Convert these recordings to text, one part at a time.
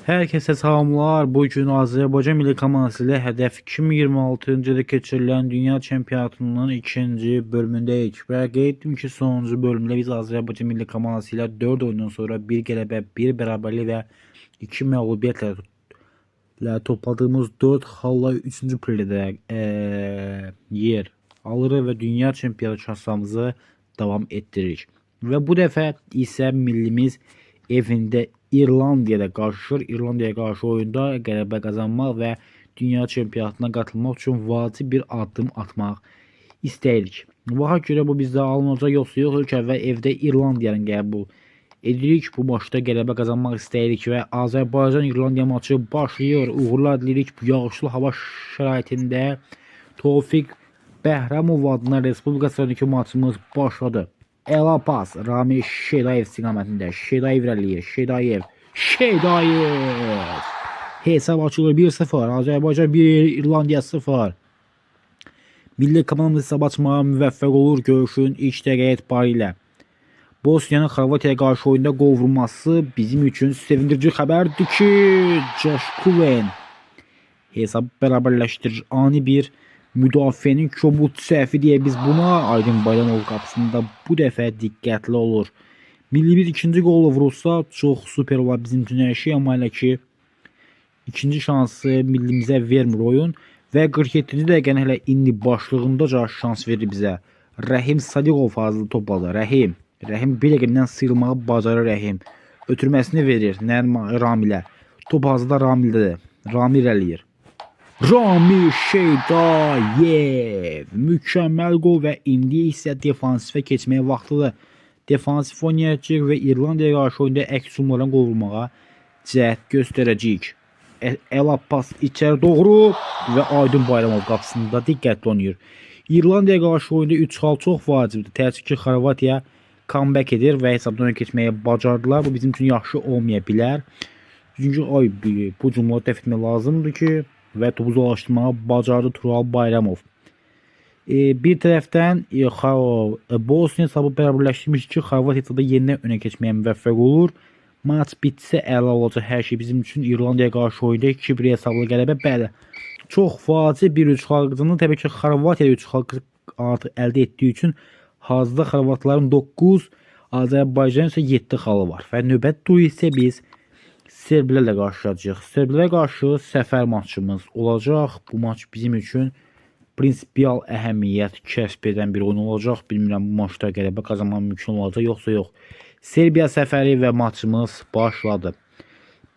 Herkese salamlar. Bugün Azərbaycan Milli Komandosu ilə hədəf 2026-cı ildə keçirilən Dünya Çempionatının ikinci bölümündəyik və qeyd etdim ki, sonuncu bölümdə biz Azərbaycan Milli Komandosu ilə 4 oyundan sonra 1 qələbə, 1 bərabərlik və 2 məğlubiyyətlə topladığımız 4 xalla 3-cü pillədə yer alırıq və Dünya Çempionatı şansımızı davam etdiririk. Və bu dəfə isə millimiz evində İrlandiyada qarşılaşır. İrlandiyaya qarşı oyunda qələbə qazanmaq və dünya çempionatına qatılmaq üçün vacib bir addım atmaq istəyirik. Vaxa görə bu bizdə alınacaq yoxsa yox, ilk əvvəl evdə İrlandiyanı qəbul edirik. Bu maçda qələbə qazanmaq istəyirik və Azərbaycan-İrlandiya maçı başlayır. Uğurlar diləyirik bu yağışlı hava şəraitində. Tofiq Bəhramov adına Respublika sırasındakı maçımız başladı. Əla pas, Rami Şeydayev istiqamətində. Şeydayev irəliləyir. Şeydayev. Hesab açılır 1-0. Azərbaycan 1, İrlandiya 0. Milli komandamız hesab açmağa müvəffəq olur görüşün ilk dəqiqə etibarilə. Bosniyanın Xorvatiyaya qarşı oyunda qol vurması bizim üçün sevindirici xəbərdir ki, Josh Cullen hesabı bərabərləşdirir. Ani bir müdafiənin kobud səhvi deyə biz buna Aydın Bayramov qapısında bu dəfə diqqətli olur. Millimiz ikinci qolu vurursa çox super olar bizim üçün hər şey, amma elə ki ikinci şansı millimizə vermir oyun və 47-ci dəqiqənin hələ indi başlığındaca şans verir bizə. Rəhim Sadiqov fazla topladı. Rəhim bir dəqiqədən sıyrılmağı bacarır Rəhim. Ötürməsini verir Ramilə. Top hazırda Ramildədir. Rami irəliyir. Rami Şeydayev mükəmməl qol və indi isə defansifə keçməyə vaxtıdır. Defansif oynayacaq və İrlandiyaya qarşı oyunda əks olmadan qol vurmağa cəhd göstərəcəyik. Əla pas içəri doğru və Aydın Bayramov qapısında diqqətli oynayır. İrlandiyaya qarşı oyunda 3 xal çox vacibdir. Təəssüf ki, Xorvatiya comeback edir və hesabdan öne keçməyə bacardılar. Bu bizim üçün yaxşı olmaya bilər. Çünki bu cümlə dəf etmək lazımdır ki, və topu dolaşdırmağa bacardı Tural Bayramov. Bir tərəfdən Bosniya hesabı bərabərləşdirmiş ki, Xorvatiyada yenidən önə keçməyə müvəffəq olur. Maç bitsə əla olacaq hər şey bizim üçün. İrlandiyaya qarşı oyunda 2-1 hesablı qələbə bəli. Çox vacib bir 3 xalqını təbii ki, Xorvatiya 3 xalqı artıq əldə etdiyi üçün hazırda Xorvatların 9, Azərbaycan isə 7 xalı var. Və növbət duru isə biz Serbilərlə qarşılaşacağıq. Serbilərə qarşı səfər maçımız olacaq. Bu maç bizim üçün prinsipial əhəmiyyət kəsb edən bir oyun olacaq. Bilmirəm bu maçda qələbə qazanmaq mümkün olacaq yoxsa yox. Serbiya səfəri və maçımız başladı.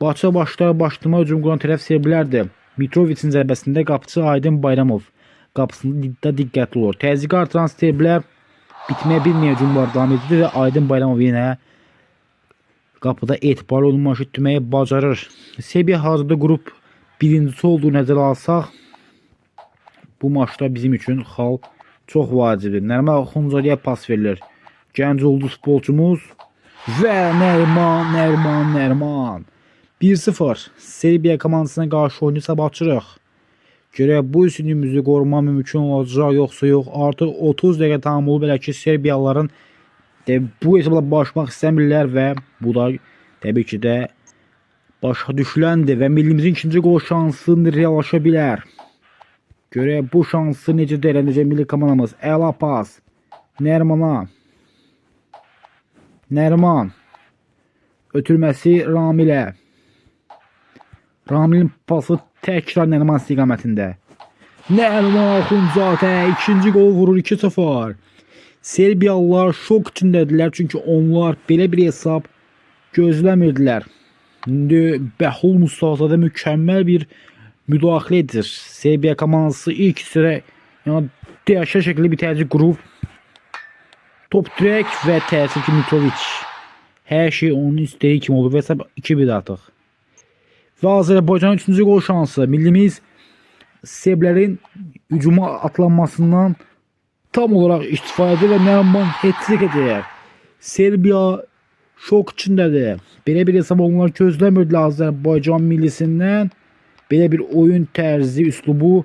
Maça başlama hücum quran tərəf serbilərdir. Mitrovicin zərbəsində qapıcı Aydın Bayramov qapısında diqqətli olur. Təzyiqi artıran serbilər bitməyə bilməyən hücumlar davam edir və Aydın Bayramov yenə qapıda etibarlı olunmaşı etməyi bacarır. Serbiya hazırda qrup birincisi olduğu nəzərə alsaq, bu maçda bizim üçün xal çox vacibdir. Nərman Xunzaliyə pas verilir. Gənc ulduz futbolçumuz və Nərman 1-0 Serbiya komandasına qarşı oyunu hesab açırıq. Görək bu üstünlüyümüzü qoruma mümkün olacaq yoxsa yox. Artıq 30 dəqiqə tamam olub, belə ki Serbiyalıların bu hesabla başlamaq istəmirlər və bu da təbii ki də başa düşüləndir və millimizin ikinci qol şansı reallaşa bilər. Görək bu şansı necə dəyərləndirəcək milli komandamız. Əla pas Nərman ötürməsi Ramilə. Ramilin pası təkrar Nərman istiqamətində. Nərman Xunzatə ikinci qol vurur 2-0. Serbiyalılar şok içindədirlər, çünki onlar belə bir hesab gözləmirdilər. İndi Bəhul Mustafazadə mükəmməl bir müdaxilə edir. Serbiya komandası ilk sıra dəhşət şəkildə bir təzyiq qurub. Top dirək və təəssüf ki Mitrovic. Hər şey onun istəyi kimi olur və hesab 2-1 artıq. Və Azərbaycanın 3-cü qol şansı. Millimiz serbilərin hücuma atlanmasından tam olaraq istifadə və Nərman hat-trick edir. Serbiya şok içindədir. Belə bir hesab onlar gözləmirdilər Azərbaycan millisindən. Belə bir oyun tərzi, üslubu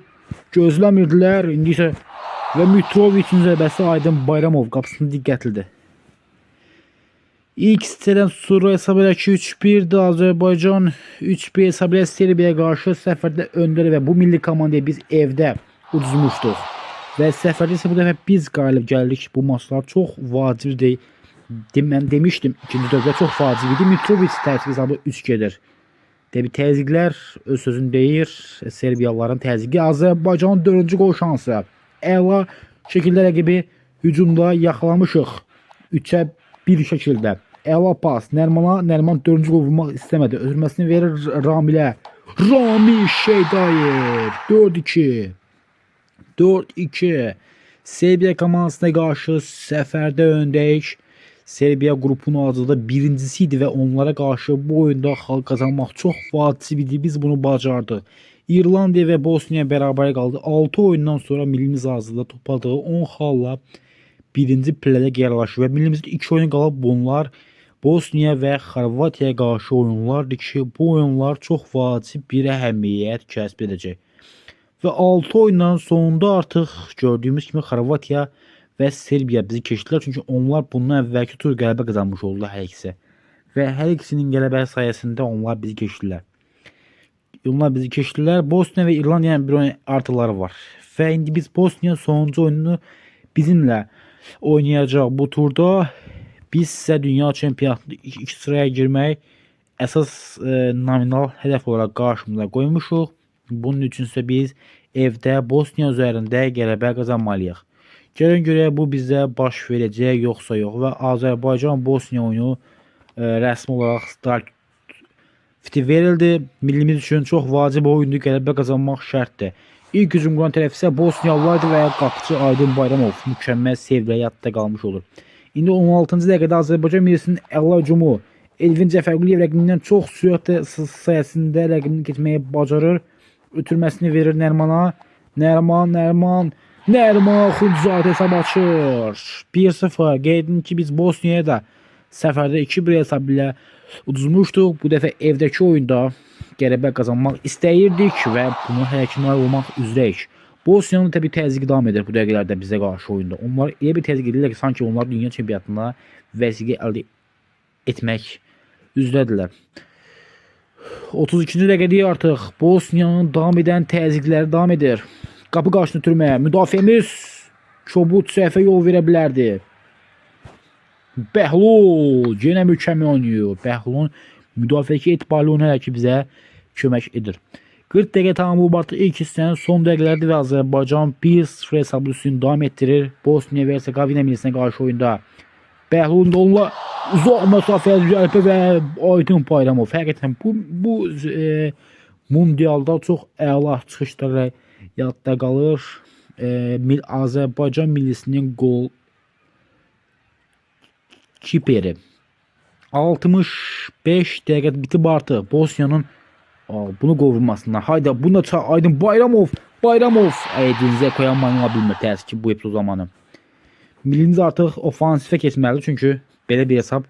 gözləmirdilər. İndi isə və Mitrovicin zərbəsi Aydın Bayramov qapısında diqqətlidir. İlk siteden sonra hesab edək ki 3-1'dir. Azərbaycan 3-1 hesab edək Serbiyaya qarşı səfərdə öndədir və bu milli komandaya biz evdə uduzmuşduq. Və səfərdə isə bu dəfə biz qalib gəldik. Bu maçlar çox vacibdir. Mən demişdim, ikinci dövrə çox vacib idi. Mitrovic təzyiq hesabı 3 gedir. Debi təzyiqlər öz sözünü deyir. Serbiyalıların təzyiqi. Azərbaycanın 4-cü qol şansı. Əla şəkildə rəqibi hücumda yaxalamışıq. 3-ə 1 şəkildə. Əla pas. Nərman 4-cü qol vurmaq istəmədi. Ötürməsini verir Ramilə. Ramil Şeydayev. 4-2. 4-2. Serbiya komandasına qarşı səfərdə öndəyik. Serbiya qrupunun acıda birincisi idi və onlara qarşı bu oyunda xal qazanmaq çox vacib idi. Biz bunu bacardıq. İrlandiya və Bosniya bərabər qaldı. 6 oyundan sonra millimiz acıda topladığı 10 xalla birinci pillədə yerləşir və millimizdə 2 oyun qalıb. Bunlar Bosniya və Xorvatiyaya qarşı oyunlardır ki, bu oyunlar çox vacib bir əhəmiyyət kəsb edəcək. Və 6 oyundan sonunda artıq gördüyümüz kimi Xorvatiya və Serbiya bizi keçdilər. Çünki onlar bundan əvvəlki tur qələbə qazanmış oldular hər ikisi. Və hər ikisinin qələbə sayəsində onlar bizi keçdilər. Bosniya və İrlandiyanın bir oyun artıları var. Və indi biz Bosniya sonuncu oyununu bizimlə oynayacaq bu turda. Biz isə dünya çempionatında 2 sıraya girmək əsas nominal hədəf olaraq qarşımıza qoymuşuq. Bunun üçün isə biz evdə Bosniya üzərində qələbə qazanmalıyıq. Gəlin görək bu bizə baş verəcək yoxsa yox və Azərbaycan-Bosniya oyunu rəsmi olaraq start fiti verildi. Millimiz üçün çox vacib oyundur, qələbə qazanmaq şərtdir. İlk hücum quran tərəf isə Bosniyalılardır və qapıcı Aydın Bayramov mükəmməl sevgilə yadda qalmış olur. İndi 16-cı dəqiqədə Azərbaycan millisinin əla hücumu Elvin Cəfərquliyev rəqibindən çox sürət sayəsində rəqibini keçməyə bacarır. Ötürməsini verir Nərmana. Nərman Xudzadə hesab açır. 1-0. Qeyd edin ki biz Bosniyaya da səfərdə 2-1 hesab ilə uduzmuşduq. Bu dəfə evdəki oyunda qələbə qazanmaq istəyirdik və bunu hələ ki nail olmaq üzrəyik. Bosniyanın təbii təzyiqi davam edir bu dəqiqələrdə bizə qarşı oyunda. Onlar elə bir təzyiq edirlər ki, sanki onlar dünya çempionatında vəsiqə əldə etmək üzrədirlər. 32-ci dəqiqədə artıq Bosniyanın davam edən təzyiqləri davam edir. Qapı qarşısını türməyə müdafiəmiz kobud səhvə yol verə bilərdi. Bəhlul yenə mükəmməl oynayır. Bəhlulun müdafiəki etibarlı oyunu hələ ki bizə kömək edir. 40 dəqiqə tamam olub artıq ilk hissənin son dəqiqələrdir və Azərbaycan 1-0 hesablı üstünü davam etdirir. Bosniya və Hersegovina millisinə qarşı oyunda Bəhlulun da onunla uzaq məsafəyə cəlbə və Aydın Bayramov. Həqiqətən bu mundialda çox əla çıxışları yadda qalır. Azərbaycan millisinin gol kiperi. 65 dəqiqə bitib artıq Bosniyanın bunu qol vurmasından. Hayda buna Aydın Bayramov. Dinizə qoyan manıla bilmir təəssüf ki bu epizod zamanı. Millimiz artıq ofansifə keçməlidir çünki belə bir hesab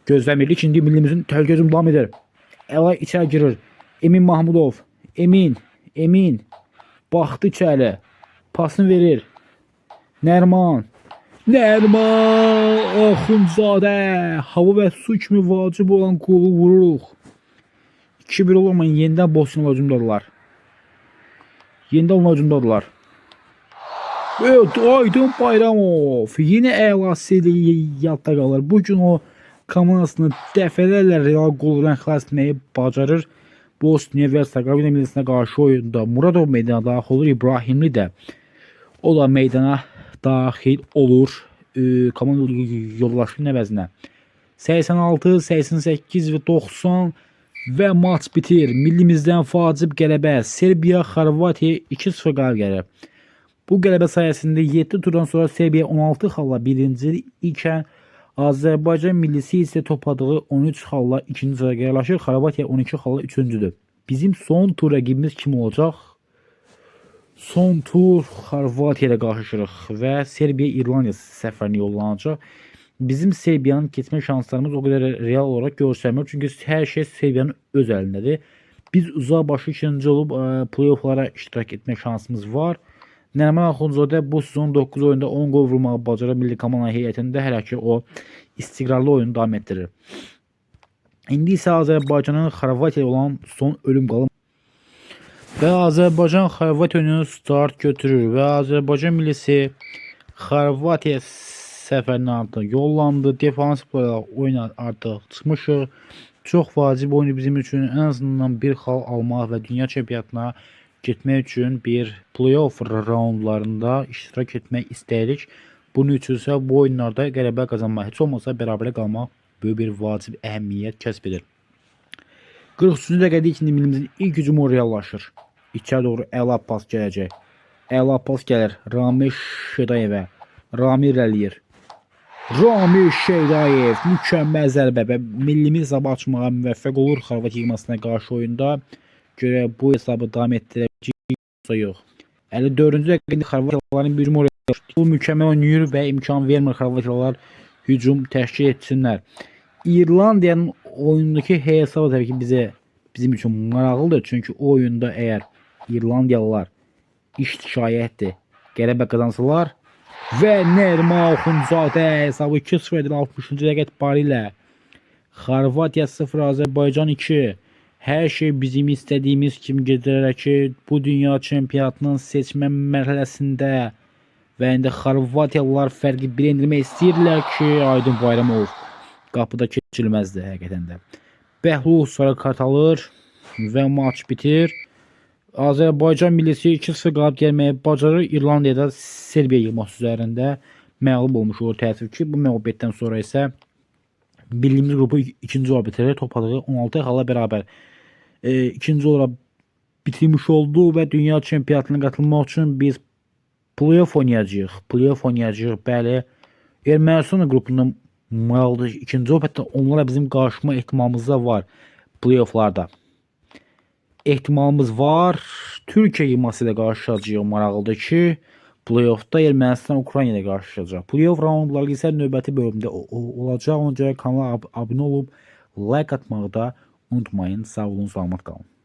gözləmirdik. İndi millimizin təhlükə hücumu davam edir. Əla içəri girir. Emin Mahmudov. Emin. Baxdı içəri. Pasını verir. Nərman. Axundzadə. Hava və su kimi vacib olan qolu vururuq. 2-1 olmayın. Yenidən Bosniyalı hücumdadılar. Evet, Aydın Bayramov. Yine əlasıyla yadda qalır. Bugün o komandasını dəfələrlə real qoldan xilas etməyi bacarır. Bosniya və Hersegovina millisinə qarşı oyunda Muradov meydana daxil olur. İbrahimli də o da meydana daxil olur. Komanda yoldaşının əvəzinə. 86, 88 və 90 və maç bitir. Millimizdən facib qələbə. Serbiya Xorvatiya 2-0 qalib gəlir. Bu qələbə sayəsində 7 turdan sonra Serbiya 16 xalla birinci ikən Azərbaycan millisi isə topladığı 13 xalla ikinci sıraya yerləşir. Xorvatiya 12 xalla üçüncüdür. Bizim son tur rəqibimiz kim olacaq? Son tur Xorvatiya ilə qarşılaşırıq və Serbiya İrlandiya səfərinə yollanacaq. Bizim Serbiyanın keçmə şanslarımız o qədər real olaraq görsənmir. Çünki hər şey Serbiyanın öz əlindədir. Biz uzaq başı ikinci olub play-offlara iştirak etmə şansımız var. Nəriman Axundzadə bu sezon 9 oyunda 10 qol vurmağı bacaran milli komanda heyətində hələ ki o istiqrarlı oyunu davam etdirir. İndi isə Azərbaycanın Xorvatiya olan son ölüm qalım və Azərbaycan Xorvatiya oyunu start götürür və Azərbaycan millisi Xorvatiya səfərinə artıq yollandı. Defansif olaraq oyuna artıq çıxmışıq. Çox vacib oyunu bizim üçün ən azından bir xal almaq və dünya çempionatına getmək üçün bir playoff raundlarında iştirak etmək istəyirik. Bunun üçün isə bu oyunlarda qələbə qazanmaq, heç olmasa bərabərə qalmaq böyük bir vacib əhəmiyyət kəsb edir. 43-cü dəqiqədə ikinci millimizin ilk hücumu reallaşır. İçəri doğru əla pas gələcək. Əla pas gəlir Ramil Şedayevə. Ramil irəliyir. Ramil Şedayev mükəmməl zərbə və millimiz hesabı açmağa müvəffəq olur Xorvatiya yığmasına qarşı oyunda. Görə bu hesabı davam etdirəcək yox. 54-cü dəqiqədə Xorvatiyalıların bir hücumu reallaşır. Bu mükəmməl oynayır və imkan vermir Xorvatiyalılar hücum təşkil etsinlər. İrlandiyanın oyundakı hesabı təbii ki bizim üçün maraqlıdır. Çünki o oyunda əgər İrlandiyalılar iş şikayətdir, qələbə qazansalar və Nəriman Axundzadə hesabı 2-0 edir 60-cı dəqiqə etibarıyla. Xorvatiya 0, Azərbaycan 2. Hər şey bizim istədiyimiz kimi gedirək ki, bu dünya çempionatının seçmə mərhələsində və indi Xorvatiyalılar fərqi 1-ə endirmək istəyirlər ki, Aydın Bayramov qapıda keçilməzdir həqiqətən də. Bəhlul sarı kart alır və maç bitir. Azərbaycan millisi 2-0 qalib gəlməyə bacarır. İrlandiyada Serbiya yığması üzərində məğlub olmuş olur təəssüf ki. Bu məğlubiyyətdən sonra isə millimiz qrupu ikinci olaraq bitirir. Topladığı 16 xalla bərabər ikinci olaraq bitirmiş oldu və dünya çempionatına qatılmaq üçün biz playoff oynayacağıq. Playoff oynayacağıq, bəli. Ermənistan qrupunda maraqlıdır ikinci olub, hətta onlara bizim qarşıma ehtimalımız da var playofflarda. Ehtimalımız var. Türkiyə yığması ilə qarşılaşacağıq. Maraqlıdır ki, playoffda Ermənistan Ukrayna ilə qarşılaşacaq. Playoff raundları isə növbəti bölümdə olacaq. Ona görə kanala abunə olub like atmağı da unutmayın. Sağ olun, salamat qalın.